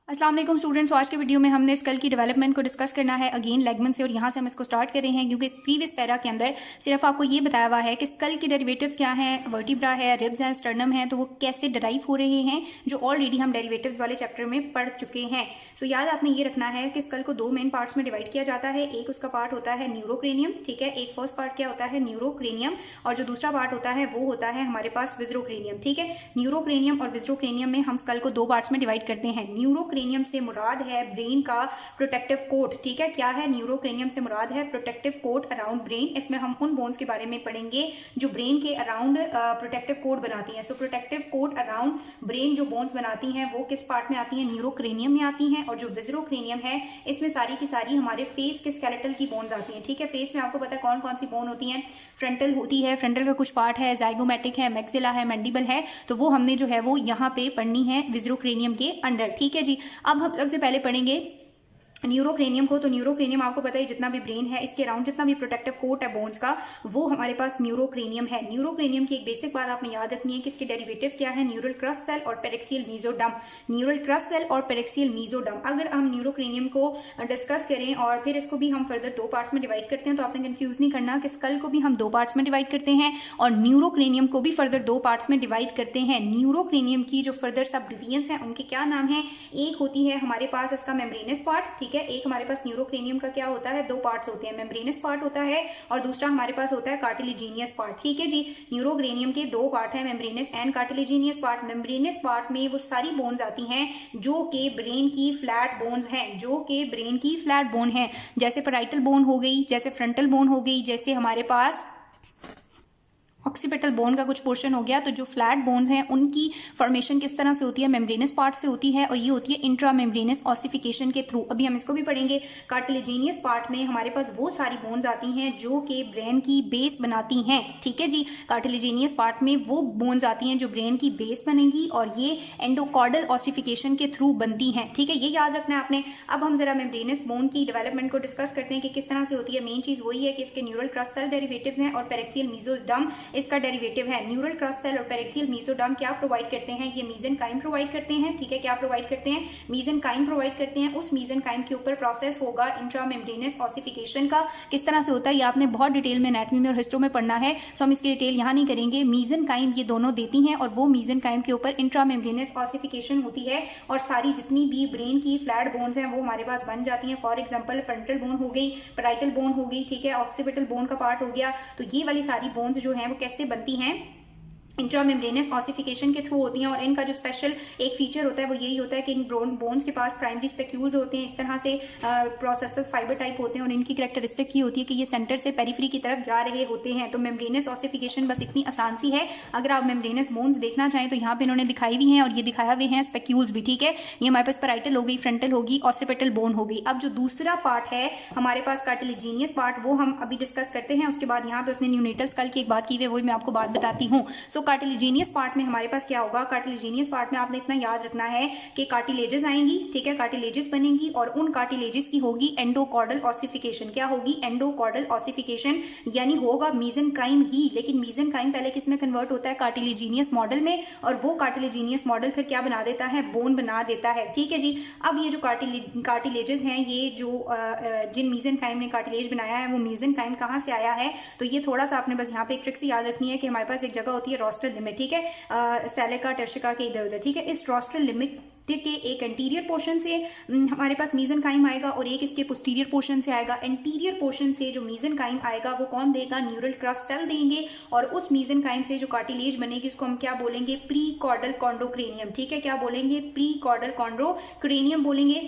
अस्सलाम वालेकुम स्टूडेंट्स। आज के वीडियो में हमने स्कल की डेवलपमेंट को डिस्कस करना है अगेन लेगमेंट से, और यहाँ से हम इसको स्टार्ट कर रहे हैं क्योंकि इस प्रीवियस पैरा के अंदर सिर्फ आपको ये बताया हुआ है कि स्कल के डेरिवेटिव्स क्या हैं, वर्टिब्रा है, रिब्स हैं, स्टर्नम है, तो वो कैसे डराइव हो रहे हैं, जो ऑलरेडी हम डेरिवेटिव्स वाले चैप्टर में पढ़ चुके हैं। सो याद आपने ये रखना है कि स्कल को दो मेन पार्ट्स में डिवाइड किया जाता है। एक उसका पार्ट होता है न्यूरोक्रेनियम, ठीक है। एक फर्स्ट पार्ट क्या होता है, न्यूरोक्रेनियम, और जो दूसरा पार्ट होता है वो होता है हमारे पास विज़रोक्रेनियम, ठीक है। न्यूरोक्रेनियम और विज़रोक्रेनियम में हम स्कल को दो पार्ट्स में डिवाइड करते हैं। न्यूरोक्रेनियम से मुराद है ब्रेन का प्रोटेक्टिव कोट, ठीक है। क्या है, न्यूरोक्रेनियम से मुराद है प्रोटेक्टिव कोट अराउंड ब्रेन। इसमें हम उन बोन्स के बारे में पढ़ेंगे जो ब्रेन के अराउंड प्रोटेक्टिव कोट बनाती हैं। सो प्रोटेक्टिव कोट अराउंड ब्रेन जो बोन्स बनाती हैं वो किस पार्ट में आती हैं, न्यूरोक्रेनियम में आती हैं। और जो विज़रोक्रेनियम है इसमें सारी की सारी हमारे फेस के स्केलेटल की बोन्स आती हैं, ठीक है। फेस में आपको पता है कौन कौन सी बोन होती हैं, फ्रंटल होती है, फ्रंटल का कुछ पार्ट है, जाइगोमेटिक है, मैक्सिला है, मैंडिबल है, तो वो हमने जो है वो यहाँ पे पढ़नी है विज़रोक्रेनियम के अंडर, ठीक है जी। अब हम सबसे पहले पढ़ेंगे न्यूरोक्रेनियम को। तो न्यूरोक्रेनियम आपको पता है जितना भी ब्रेन है इसके अराउंड जितना भी प्रोटेक्टिव कोट है बोन्स का, वो हमारे पास न्यूरोक्रेनियम है। न्यूरोक्रेनियम की एक बेसिक बात आपने याद रखनी है कि इसके डेरिवेटिव्स क्या है, न्यूरल क्रस्ट सेल और पेरिक्सियल मीजोडर्म। न्यूरल क्रस्ट सेल और पेरिक्सियल मीजोडर्म। अगर हम न्यूरोक्रेनियम को डिस्कस करें और फिर इसको भी हम फर्दर दो पार्ट्स में डिवाइड करते हैं, तो आपने कंफ्यूज नहीं करना कि स्कल को भी हम दो पार्ट्स में डिवाइड करते हैं और न्यूरोक्रेनियम को भी फर्दर दो पार्ट्स में डिवाइड करते हैं। न्यूरोक्रेनियम की जो फर्दर सब डिवीजन्स हैं उनके क्या नाम है, एक होती है हमारे पास इसका मेम्ब्रेनस पार्ट, ठीक है। एक हमारे पास न्यूरोक्रेनियम का क्या होता है, दो पार्ट्स होते हैं, मेम्ब्रेनस पार्ट होता है और दूसरा हमारे पास होता है कार्टिलेजिनियस पार्ट, ठीक है जी। न्यूरोक्रेनियम के दो पार्ट है, membranes and cartilaginous part. Membranes part में वो सारी बोन्स आती हैं जो कि ब्रेन की फ्लैट बोन्स हैं, जो कि ब्रेन की फ्लैट बोन है, जैसे पैराइटल बोन हो गई, जैसे फ्रंटल बोन हो गई, जैसे हमारे पास ऑक्सीपिटल बोन का कुछ पोर्शन हो गया। तो जो फ्लैट बोन्स हैं उनकी फॉर्मेशन किस तरह से होती है, मेम्ब्रेनस पार्ट से होती है, और ये होती है इंट्रा मेम्ब्रेनस ऑसिफिकेशन के थ्रू। अभी हम इसको भी पढ़ेंगे। कार्टिलेजिनियस पार्ट में हमारे पास वो सारी बोन्स आती हैं जो कि ब्रेन की बेस बनाती हैं, ठीक है जी। कार्टिलेजिनियस पार्ट में वो बोन्स आती हैं जो ब्रेन की बेस बनेगी और ये एंडोकॉर्डल ऑसिफिकेशन के थ्रू बनती हैं, ठीक है। ये याद रखना है आपने। अब हम जरा मेम्ब्रेनस बोन की डेवलपमेंट को डिस्कस करते हैं कि किस तरह से होती है। मेन चीज वही है कि इसके न्यूरल क्रस्ट सेल डेरिवेटिव्स हैं और पेरिक्सियल मीजोडर्म इसका डेरिवेटिव है। न्यूरल क्रस्ट सेल और पेरिक्सियल मीजोडर्म क्या प्रोवाइड करते हैं, ये मेसेनकाइम प्रोवाइड करते हैं, ठीक है। क्या प्रोवाइड करते हैं, मेसेनकाइम प्रोवाइड करते हैं। उस मेसेनकाइम के ऊपर प्रोसेस होगा इंट्रामेम्ब्रेनस ऑसिफिकेशन का। किस तरह से होता है ये आपने बहुत डिटेल में एनाटॉमी में और हिस्टो में पढ़ना है, सो हम इसकी डिटेल यहाँ नहीं करेंगे। मेसेनकाइम ये दोनों देती हैं और वो मेसेनकाइम के ऊपर इंट्रामेम्ब्रेनस ऑसिफिकेशन होती है और सारी जितनी भी ब्रेन की फ्लैट बोन्स हैं वो हमारे पास बन जाती हैं। फॉर एग्जाम्पल फ्रंटल बोन हो गई, पैराइटल बोन हो गई, ठीक है, ऑक्सीपिटल बोन का पार्ट हो गया। तो ये वाली सारी बोन्स जो हैं वो कैसे बनती हैं, इंट्रामेम्ब्रेनस ऑसिफिकेशन के थ्रू होती हैं। और इनका जो स्पेशल एक फीचर होता है वो यही होता है कि इन बोन्स के पास प्राइमरी स्पेक्यूल्स होते हैं, इस तरह से प्रोसेसेस फाइबर टाइप होते हैं और इनकी कैरेक्टरिस्टिक ही होती है कि ये सेंटर से पेरिफेरी की तरफ जा रहे होते हैं। तो मेम्ब्रेनस ऑसिफिकेशन बस इतनी आसान सी है। अगर आप मेम्ब्रेनस बोन्स देखना चाहें तो यहाँ पे इन्होंने दिखाई हुई हैं और ये दिखाया हुए हैं स्पेक्यूल्स भी, ठीक है। ये हमारे पास पैराइटल हो गई, फ्रंटल होगी, ऑसिपिटल बोन हो गई। अब जो दूसरा पार्ट है हमारे पास कार्टिलेजिनियस पार्ट, वो हम अभी डिस्कस करते हैं। उसके बाद यहाँ पे उसने न्यूनेटल स्कल की एक बात की हुई है, वही मैं आपको बात बताती हूँ। सो कार्टिलेजिनियस पार्ट में हमारे पास क्या होगा, कार्टिलेजिनियस पार्ट में आपने इतना याद रखना है कि कार्टिलेजेस आएंगी, ठीक है, कार्टिलेजेस बनेंगी और उन कार्टिलेजेस की होगी एंडोकॉर्डल ऑसिफिकेशन। क्या होगी, एंडोकॉर्डल ऑसिफिकेशन, यानी होगा मेसेनकाइम ही, लेकिन मेसेनकाइम पहले किस में कन्वर्ट होता है, कार्टिलेजिनियस मॉडल में, और वो कार्टिलेजिनियस मॉडल फिर क्या बना देता है, बोन बना देता है, ठीक है जी। अब ये जो कार्टिलेजेस हैं, ये जो जिन मेसेनकाइम ने कार्टिलेज बनाया है वो मेसेनकाइम कहाँ से आया है, तो ये थोड़ा सा आपने बस यहाँ पे एक ट्रिक से याद रखनी है कि हमारे पास एक जगह होती है रोस्टर लिमिट, ठीक है, सेलिका टर्शिका के इधर उधर, ठीक है। इस रोस्टर लिमिट के एक एंटीरियर पोर्शन से हमारे पास मेसेनकाइम आएगा और एक इसके पोस्टीरियर पोर्शन से आएगा। एंटीरियर पोर्शन से जो मेसेनकाइम आएगा वो कौन देगा, न्यूरल क्रस्ट सेल देंगे और उस मेसेनकाइम से जो कार्टिलेज बनेगी उसको हम क्या बोलेंगे, प्री कॉर्डल कॉन्ड्रोक्रेनियम, ठीक है। क्या बोलेंगे, प्री कॉर्डल कॉन्ड्रोक्रेनियम बोलेंगे।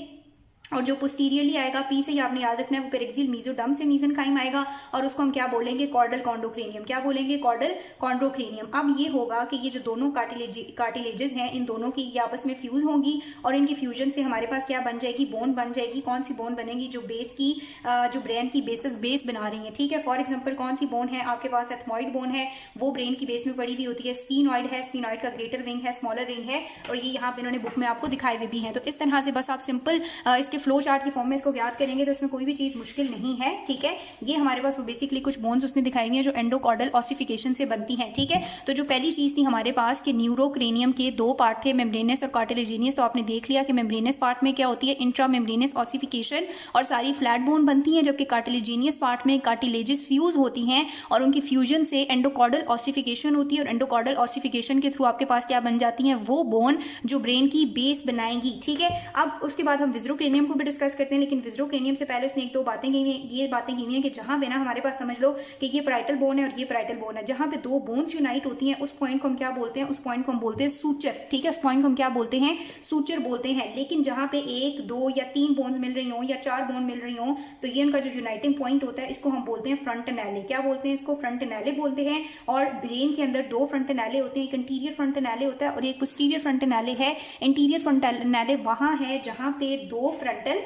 और जो पोस्टीरियरली आएगा, पी से ही आपने याद रखना है, वो पेरिक्सियल मीजोडर्म से मेसेनकाइम आएगा और उसको हम क्या बोलेंगे, कॉर्डल कॉन्ड्रोक्रेनियम। क्या बोलेंगे, कॉर्डल कॉन्ड्रोक्रेनियम। अब ये होगा कि ये जो दोनों कार्टिलेजेस हैं इन दोनों की ये आपस में फ्यूज होंगी और इनकी फ्यूजन से हमारे पास क्या बन जाएगी, बोन बन जाएगी। कौन सी बोन बनेगी, जो बेस की जो ब्रेन की बेस बना रही है, ठीक है। फॉर एग्जाम्पल कौन सी बोन है आपके पास, एथमॉइड बोन है, वो ब्रेन की बेस में पड़ी हुई होती है। स्फीनॉइड है, स्फीनॉइड का ग्रेटर विंग है, स्मॉलर रिंग है, और ये यहाँ पे इन्होंने बुक में आपको दिखाए हुए भी हैं। तो इस तरह से बस आप सिंपल इसके फ्लो चार्ट की फॉर्म में इसको याद करेंगे तो इसमें कोई भी चीज़ मुश्किल नहीं है, ठीक है। ये हमारे पास वो बेसिकली कुछ बोन्स उसने दिखाई हुई हैं जो एंडोकॉर्डल ऑसिफिकेशन से बनती हैं, ठीक है। तो जो पहली चीज़ थी हमारे पास कि न्यूरोक्रेनियम के दो पार्ट थे, मेम्ब्रेनस और कार्टिलेजिनियस। तो आपने देख लिया कि मेम्ब्रेनस पार्ट में क्या होती है, इंट्रा मेम्ब्रेनस ऑसिफिकेशन और सारी फ्लैट बोन बनती हैं, जबकि कार्टिलेजिनियस पार्ट में कार्टिलेजेस फ्यूज होती हैं और उनकी फ्यूजन से एंडोकॉर्डल ऑसिफिकेशन होती है और एंडोकॉर्डल ऑसिफिकेशन के थ्रू आपके पास क्या बन जाती हैं, वो बोन जो ब्रेन की बेस बनाएंगी, ठीक है। अब उसके बाद हम विज़ुरोक्रेनियम को भी डिस्कस करते हैं, लेकिन विज़ुरोक्रेनियम से पहले उसने एक दो बातें की हैं, ये बातें की हुई हैं कि जहां पे ना हमारे पास समझ लो कि ये पैराइटल बोन है और ये पैराइटल बोन है, जहां पे दो बोन्स यूनाइट होती हैं उस पॉइंट को हम क्या बोलते हैं, उस पॉइंट को हम बोलते हैं सूचर, ठीक है। उस पॉइंट को हम क्या बोलते हैं, सूचर बोलते हैं। लेकिन जहां पे एक, दो या तीन बोन्स मिल रही हो या चार बोन मिल रही हो, तो ये उनका जो यूनाइटिंग पॉइंट होता है इसको हम बोलते हैं फ्रंटनैले। क्या बोलते हैं इसको, फ्रंटनैले बोलते हैं। और ब्रेन के अंदर दो फ्रंटनैले होते हैं, एक इंटीरियर फ्रंटनैले होता है और एक पोस्टीरियर फ्रंटनैले है। इंटीरियर फ्रंटनैले वहां है जहां पे दो फ्रंटल,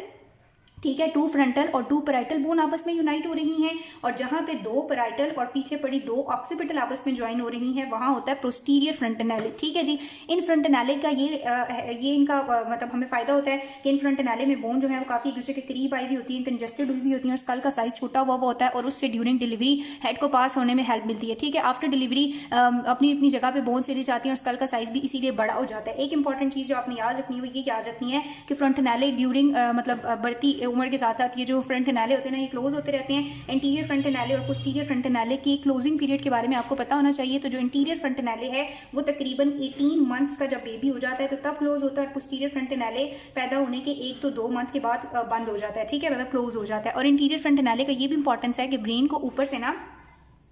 ठीक है, टू फ्रंटल और टू पैराइटल बोन आपस में यूनाइट हो रही हैं, और जहां पे दो पैराइटल और पीछे पड़ी दो ऑक्सीपिटल आपस में ज्वाइन हो रही हैं वहां होता है पोस्टीरियर फ्रंटनैले, ठीक है जी। इन फ्रंटनैले का ये इनका मतलब हमें फायदा होता है कि इन फ्रंटनैले में बोन जो है वो काफी एक दूसरे के करीब आई हुई होती है, कंजेस्टेड हुई भी होती है और स्कल का साइज छोटा हुआ होता है और उससे ड्यूरिंग डिलीवरी हेड को पास होने में हेल्प मिलती है, ठीक है। आफ्टर डिलीवरी अपनी अपनी जगह पे बोन से ले जाती है और स्कल का साइज भी इसीलिए बड़ा हो जाता है। एक इंपॉर्टेंट चीज जो आपने याद रखनी है वो ये याद रखनी है कि फ्रंटनैले ड्यूरिंग मतलब बढ़ती उम्र के साथ साथ ये जो फ्रंटनैले होते हैं ना ये क्लोज होते रहते हैं। इंटीरियर फ्रंटनैले और पोस्टीरियर फ्रंटनैले की क्लोजिंग पीरियड के बारे में आपको पता होना चाहिए। तो जो इंटीरियर फ्रंटनैले है वो तकरीबन 18 मंथ्स का जब बेबी हो जाता है तो तब क्लोज होता है, और पोस्टीरियर फ्रंटनैले पैदा होने के 1 to 2 मंथ के बाद बंद हो जाता है, ठीक है, मतलब क्लोज हो जाता है। और इंटीरियर फ्रंटनैले का ये भी इंपॉर्टेंस है कि ब्रेन को ऊपर से ना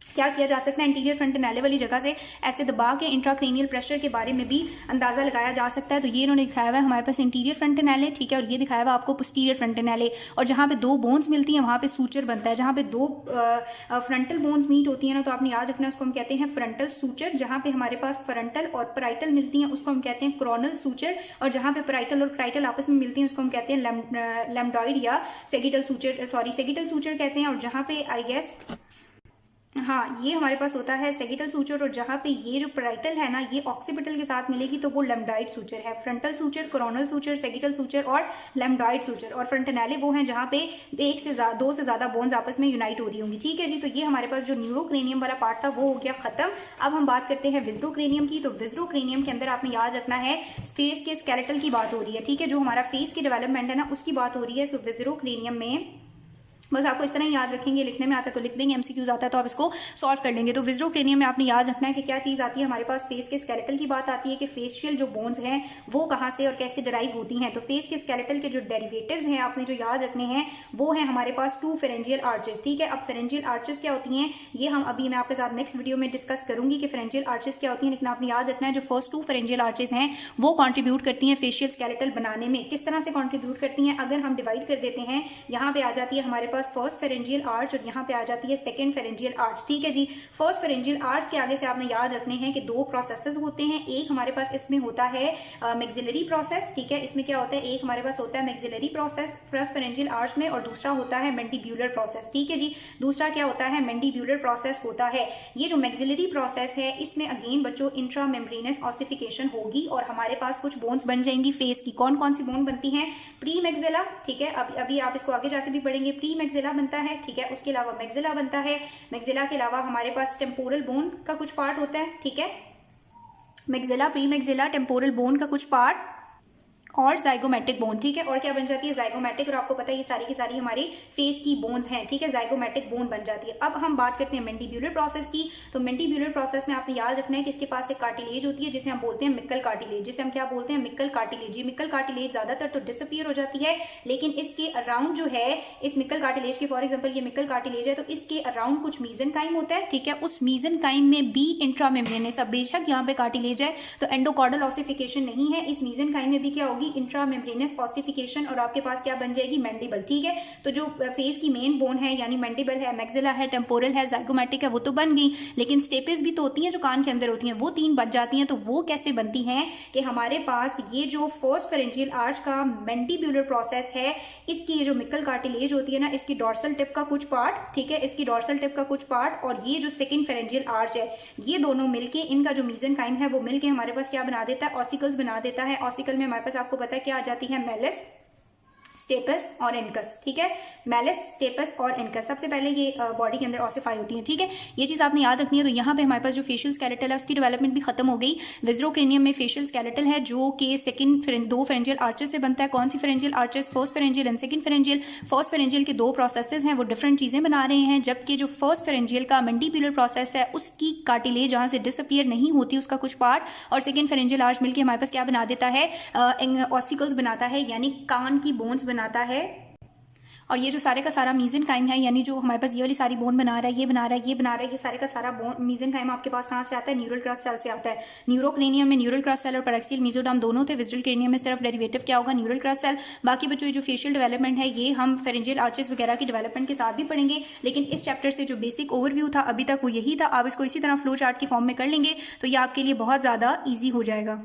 क्या किया जा सकता है, इंटीरियर फ्रंटनैले वाली जगह से ऐसे दबा के इंट्राक्रेनियल प्रेशर के बारे में भी अंदाजा लगाया जा सकता है। तो ये इन्होंने दिखाया हुआ है हमारे पास इंटीरियर फ्रंटनैले, ठीक है, और ये दिखाया हुआ आपको पोस्टीरियर फ्रंटनैले। और जहाँ पे दो बोन्स मिलती हैं वहाँ पे सूचर बनता है। जहाँ पे दो फ्रंटल बोन्स मीट होती है ना तो आपने याद रखना उसको हम कहते हैं फ्रंटल सूचर। जहाँ पे हमारे पास फ्रंटल और पैराइटल मिलती हैं उसको हम कहते हैं क्रोनल सूचर, और जहाँ पे पैराइटल और पैराइटल आपस में मिलती हैं उसको हम कहते हैं लैम्डॉइड या सेगिटल सूचर, सेगिटल सूचर कहते हैं। और जहाँ पे आई गेस हाँ ये हमारे पास होता है सेगिटल सूचर, और जहाँ पे ये जो पैराइटल है ना ये ऑक्सीपिटल के साथ मिलेगी तो वो लैम्डॉइड सूचर है। Frontal suture, coronal suture, sagittal suture और लैम्डॉइड सूचर। और फ्रंटनैले वो हैं जहाँ पे दो से ज्यादा बोन्स आपस में यूनाइट हो रही होंगी, ठीक है जी। तो ये हमारे पास जो न्यूरोक्रेनियम वाला पार्ट था वो हो गया खत्म। अब हम बात करते हैं विज़ुरोक्रेनियम की। तो विज़ुरोक्रेनियम के अंदर आपने याद रखना है फेस के स्केलेटल की बात हो रही है, ठीक है, जो हमारा फेस की डेवलपमेंट है ना उसकी बात हो रही है। सो विज़ुरोक्रेनियम में बस आपको इस तरह ही याद रखेंगे, लिखने में आता है तो लिख देंगे, एमसीक्यूज आता है तो आप इसको सॉल्व कर लेंगे। तो विज़ुरोक्रेनियम में आपने याद रखना है कि क्या चीज़ आती है हमारे पास, फेस के स्केलेटल की बात आती है कि फेशियल जो बोन्स हैं वो कहाँ से और कैसे डिराइव होती हैं। तो फेस के स्केलेटल के जो डेरिवेटिव्स हैं आपने जो याद रखने हैं वो है हमारे पास 2 फेरेंजियल आर्चेस, ठीक है। अब फेरेंजियल आर्चेस क्या होती हैं ये हम अभी मैं आपके साथ नेक्स्ट वीडियो में डिस्कस करूंगी कि फेरेंजियल आर्चेस क्या होती हैं, लेकिन आपने याद रखना है जो फर्स्ट 2 फेरेंजियल आर्चेस हैं वो कॉन्ट्रीब्यूट करती हैं फेशियल स्केलेटल बनाने में। किस तरह से कॉन्ट्रीब्यूट करती हैं, अगर हम डिवाइड कर देते हैं, यहाँ पे आ जाती है हमारे पास फर्स्ट फेरेंजियल आर्च और यहाँ पे आ जाती है सेकंड फेरेंजियल आर्च, ठीक है जी। फर्स्ट फेरेंजियल आर्च के आगे से आपने याद रखने हैं कि 2 प्रोसेसेस होते हैं। एक हमारे पास इसमें होता है मैक्सिलरी प्रोसेस, ठीक है, इसमें क्या होता है, एक हमारे पास होता है maxillary process first pharyngeal arch में, और दूसरा होता है मैंडिब्यूलर प्रोसेस, ठीक है जी। दूसरा क्या होता है, मैंडिब्यूलर प्रोसेस होता है। ये जो मैक्सिलरी प्रोसेस है इसमें अगेन बच्चों इंट्रा मेम्ब्रेनस ऑसिफिकेशन होगी और हमारे पास कुछ बोन्स बन जाएंगी फेस की। कौन कौन सी बोन बनती हैं, प्री मैक्सिला, ठीक है, अभी आप इसको आगे जाके भी पढ़ेंगे, प्री मैक्सिला बनता है, ठीक है। उसके अलावा मैक्सिला बनता है, मैक्सिला के अलावा हमारे पास टेम्पोरल बोन का कुछ पार्ट होता है, ठीक है, maxilla, pre maxilla, temporal bone का कुछ पार्ट और जाइगोमेटिक बोन, ठीक है। और क्या बन जाती है, जाइगोमेटिक, और आपको पता है ये सारी की सारी हमारी फेस की बोन्स हैं, ठीक है, जाइगोमेटिक बोन बन जाती है। अब हम बात करते हैं मैंडिब्यूलर प्रोसेस की। तो मैंडिब्यूलर प्रोसेस में आपने याद रखना है कि इसके पास एक कार्टिलेज होती है जिसे हम बोलते हैं मिक्कल कार्टिलेज, जिसे हम क्या बोलते हैं, मिक्कल कार्टिलेज। ये मिक्कल कार्टिलेज ज्यादातर तो डिसअपीयर हो जाती है, लेकिन इसके अराउंड जो है इस मिक्कल कार्टिलेज के, फॉर एग्जाम्पल ये मिक्कल कार्टिलेज है तो इसके अराउंड कुछ मीजेनकाइम होता है, ठीक है। उस मीजेनकाइम में भी इंट्रामेम्ब्रेनस, अब बेशक यहाँ पे कार्टिलेज है तो एंडोकॉर्डल ऑसिफिकेशन नहीं है, इस मीजेनकाइम में भी क्या होगी, इंट्रामेम्ब्रेनस ऑसिफिकेशन, और आपके पास क्या बन जाएगी, मैंडिबल, ठीक है। तो जो फेस की मेन बोन है यानी मैंडिबल है, मैक्सिला है, टेम्पोरल है, जाइगोमेटिक है, वो तो बन गई, लेकिन स्टेपिस भी तो होती हैं जो कान के अंदर होती हैं, वो 3 बच जाती हैं। तो वो कैसे बनती हैं कि हमारे पास ये जो फर्स्ट फेरेंजियल आर्च का मैंडिब्यूलर प्रोसेस है इसकी ये जो मिक्कल कार्टिलेज होती है ना इसकी डॉर्सल टिप का कुछ पार्ट, ठीक है, इसकी डॉर्सल टिप का कुछ पार्ट और ये जो सेकंड फेरेंजियल आर्च है ये दोनों मिलके इनका जो मीजेनकाइम है वो मिलके हमारे पास क्या बना देता है, ऑसिकल्स बना देता है। ऑसिकल में हमारे पास आपको पता है क्या आ जाती है, मेलिस, स्टेपस और इनकस, ठीक है, मैलिस, स्टेपस और इनकस। सबसे पहले ये बॉडी के अंदर ऑसिफाई होती है, ठीक है, ये चीज़ आपने याद रखनी है। तो यहाँ पे हमारे पास जो फेशियल स्केलेटल है उसकी डेवलपमेंट भी खत्म हो गई। विज़रोक्रेनियम में फेशियल स्केलेटल है जो कि दो फेरेंजियल आर्चेस से बनता है। कौन सी pharyngeal arches? First pharyngeal and second pharyngeal. First pharyngeal के दो प्रोसेसेस हैं, वो डिफरेंट चीज़ें बना रहे हैं, जबकि जो फर्स्ट फेरेंजियल का मैंडिबुलर प्रोसेस है उसकी कार्टिलेज जहाँ से डिसअपियर नहीं होती उसका कुछ पार्ट, और सेकंड फेरेंजियल आर्च मिलकर हमारे पास क्या बना देता है? ऑसिकल्स बनाता है, यानी कान की बोन्स बनाता है। और ये जो सारे का सारा मीजेनकाइम है, यानी जो हमारे पास ये वाली सारी बोन बना रहा है, ये बना रहा है, ये बना रहा है, ये सारे का सारा बोन मीजेनकाइम आपके पास कहाँ से आता है? न्यूरल क्रस्ट सेल से आता है। न्यूरोक्रेनियम में न्यूरल क्रस्ट सेल और पैरेक्सियल मेसोडर्म दोनों थे। विज़ुअल क्रेनियम में सिर्फ डेरिवेटिव क्या होगा? Neural crest cell. बाकी बच्चों ये जो फेशियल डेवलपमेंट है ये हम फेरेंजियल आर्चेस वगैरह की डेवलपमेंट के साथ भी पढ़ेंगे, लेकिन इस चैप्टर से जो बेसिक ओवरव्यू था अभी तक वो यही था। आप इसको इसी तरह फ्लो चार्ट की फॉर्म में कर लेंगे तो ये आपके लिए बहुत ज़्यादा ईजी हो जाएगा।